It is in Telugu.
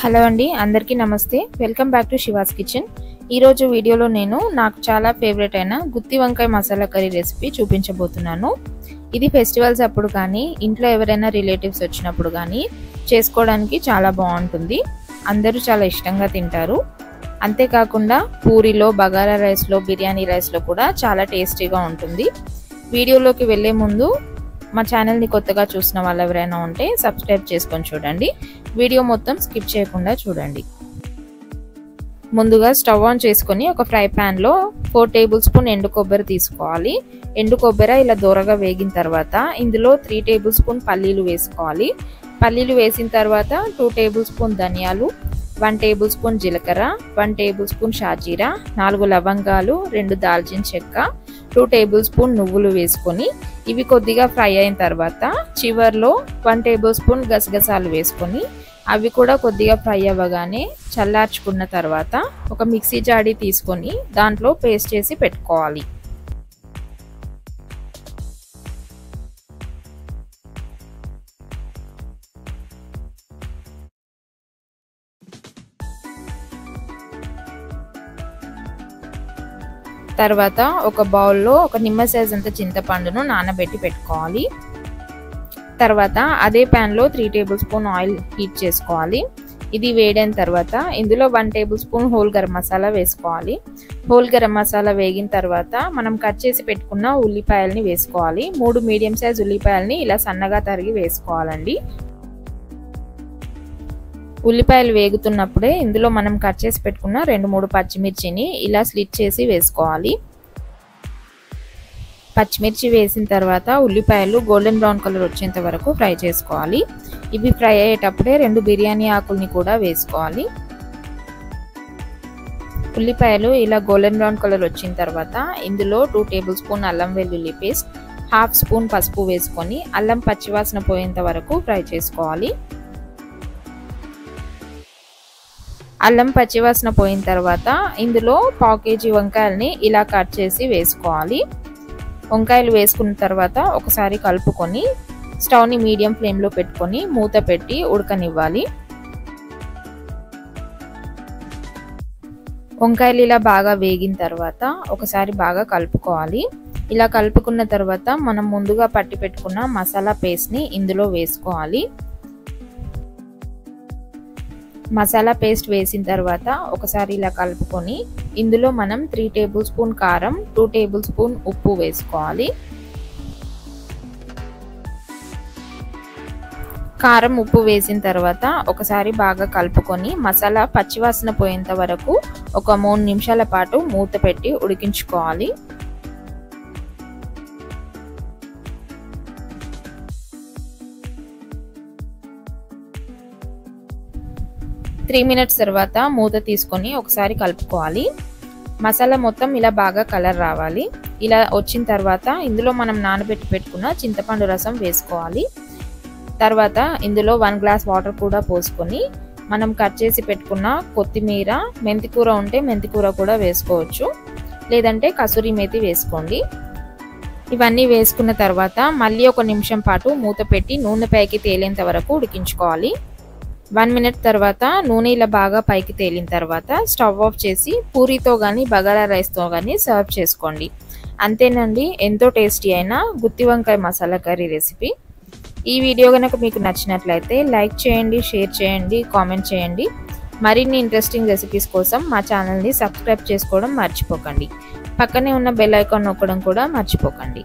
హలో అండి, అందరికీ నమస్తే. Welcome back to she was kitchen. ఈరోజు వీడియోలో నేను నాకు చాలా ఫేవరెట్ అయిన గుత్తి వంకాయ మసాలా కర్రీ రెసిపీ చూపించబోతున్నాను. ఇది ఫెస్టివల్స్ అప్పుడు కానీ ఇంట్లో ఎవరైనా రిలేటివ్స్ వచ్చినప్పుడు కానీ చేసుకోవడానికి చాలా బాగుంటుంది. అందరూ చాలా ఇష్టంగా తింటారు. అంతేకాకుండా పూరిలో, బగారా రైస్లో, బిర్యానీ రైస్లో కూడా చాలా టేస్టీగా ఉంటుంది. వీడియోలోకి వెళ్ళే ముందు మా ఛానల్ని కొత్తగా చూసిన వాళ్ళు ఎవరైనా ఉంటే సబ్స్క్రైబ్ చేసుకొని చూడండి. వీడియో మొత్తం స్కిప్ చేయకుండా చూడండి. ముందుగా స్టవ్ ఆన్ చేసుకొని ఒక ఫ్రై ప్యాన్లో 4 టేబుల్ స్పూన్ ఎండు కొబ్బరి తీసుకోవాలి. ఎండు కొబ్బరి ఇలా దూరగా వేగిన తర్వాత ఇందులో 3 టేబుల్ స్పూన్ పల్లీలు వేసుకోవాలి. పల్లీలు వేసిన తర్వాత 2 టేబుల్ స్పూన్ ధనియాలు, 1 టేబుల్ స్పూన్ జీలకర్ర, 1 టేబుల్ స్పూన్ షాజీరా, 4 లవంగాలు, 2 దాల్చిన చెక్క, 2 టేబుల్ స్పూన్ నువ్వులు వేసుకొని ఇవి కొద్దిగా ఫ్రై అయిన తర్వాత చివర్లో 1 టేబుల్ స్పూన్ గసగసాలు వేసుకొని అవి కూడా కొద్దిగా ఫ్రై అవ్వగానే చల్లార్చుకున్న తర్వాత ఒక మిక్సీ జాడీ తీసుకొని దాంట్లో పేస్ట్ చేసి పెట్టుకోవాలి. తర్వాత ఒక బౌల్లో ఒక నిమ్మ సైజ్ అంత చింతపండును నానబెట్టి పెట్టుకోవాలి. తర్వాత అదే ప్యాన్లో 3 టేబుల్ స్పూన్ ఆయిల్ హీట్ చేసుకోవాలి. ఇది వేడైన తర్వాత ఇందులో 1 table spoon whole garam masala వేసుకోవాలి. హోల్ గరం మసాలా వేగిన తర్వాత మనం కట్ చేసి పెట్టుకున్న ఉల్లిపాయల్ని వేసుకోవాలి. 3 మీడియం సైజ్ ఉల్లిపాయల్ని ఇలా సన్నగా తరిగి వేసుకోవాలండి. ఉల్లిపాయలు వేగుతున్నప్పుడే ఇందులో మనం కట్ చేసి పెట్టుకున్న 2-3 పచ్చిమిర్చిని ఇలా స్లిట్ చేసి వేసుకోవాలి. పచ్చిమిర్చి వేసిన తర్వాత ఉల్లిపాయలు గోల్డెన్ బ్రౌన్ కలర్ వచ్చేంత వరకు ఫ్రై చేసుకోవాలి. ఇవి ఫ్రై అయ్యేటప్పుడే 2 బిర్యానీ ఆకుల్ని కూడా వేసుకోవాలి. ఉల్లిపాయలు ఇలా గోల్డెన్ బ్రౌన్ కలర్ వచ్చిన తర్వాత ఇందులో 2 టేబుల్ స్పూన్ అల్లం వెల్లుల్లి పేస్ట్, 1/2 స్పూన్ పసుపు వేసుకొని అల్లం పచ్చివాసన పోయేంత వరకు ఫ్రై చేసుకోవాలి. అల్లం పచ్చివాసన పోయిన తర్వాత ఇందులో 1/4 కేజీ వంకాయల్ని ఇలా కట్ చేసి వేసుకోవాలి. వంకాయలు వేసుకున్న తర్వాత ఒకసారి కలుపుకొని స్టవ్ని మీడియం ఫ్లేమ్లో పెట్టుకొని మూత పెట్టి ఉడకనివ్వాలి. వంకాయలు ఇలా బాగా వేగిన తర్వాత ఒకసారి బాగా కలుపుకోవాలి. ఇలా కలుపుకున్న తర్వాత మనం ముందుగా పట్టి పెట్టుకున్న మసాలా పేస్ట్ని ఇందులో వేసుకోవాలి. మసాలా పేస్ట్ వేసిన తర్వాత ఒకసారి ఇలా కలుపుకొని ఇందులో మనం 3 టేబుల్ స్పూన్ కారం, 2 టేబుల్ స్పూన్ ఉప్పు వేసుకోవాలి. కారం, ఉప్పు వేసిన తర్వాత ఒకసారి బాగా కలుపుకొని మసాలా పచ్చివాసన పోయేంత వరకు ఒక 3 నిమిషాల పాటు మూత పెట్టి ఉడికించుకోవాలి. 3 మినిట్స్ తర్వాత మూత తీసుకొని ఒకసారి కలుపుకోవాలి. మసాలా మొత్తం ఇలా బాగా కలర్ రావాలి. ఇలా వచ్చిన తర్వాత ఇందులో మనం నానబెట్టి పెట్టుకున్న చింతపండు రసం వేసుకోవాలి. తర్వాత ఇందులో 1 గ్లాస్ వాటర్ కూడా పోసుకొని మనం కట్ చేసి పెట్టుకున్న కొత్తిమీర, మెంతికూర ఉంటే మెంతికూర కూడా వేసుకోవచ్చు, లేదంటే కసూరి మేతి వేసుకోండి. ఇవన్నీ వేసుకున్న తర్వాత మళ్ళీ 1 నిమిషం పాటు మూత పెట్టి నూనె పైకి తేలేంత వరకు ఉడికించుకోవాలి. 1 మినిట్ తర్వాత నూనె ఇలా బాగా పైకి తేలిన తర్వాత స్టవ్ ఆఫ్ చేసి పూరితో కానీ బగారా రైస్తో కానీ సర్వ్ చేసుకోండి. అంతేనండి, ఎంతో టేస్టీ అయిన గుత్తి వంకాయ మసాలా కర్రీ రెసిపీ. ఈ వీడియో కనుక మీకు నచ్చినట్లయితే లైక్ చేయండి, షేర్ చేయండి, కామెంట్ చేయండి. మరిన్ని ఇంట్రెస్టింగ్ రెసిపీస్ కోసం మా ఛానల్ని సబ్స్క్రైబ్ చేసుకోవడం మర్చిపోకండి. పక్కనే ఉన్న బెల్ ఐకాన్ నొక్కడం కూడా మర్చిపోకండి.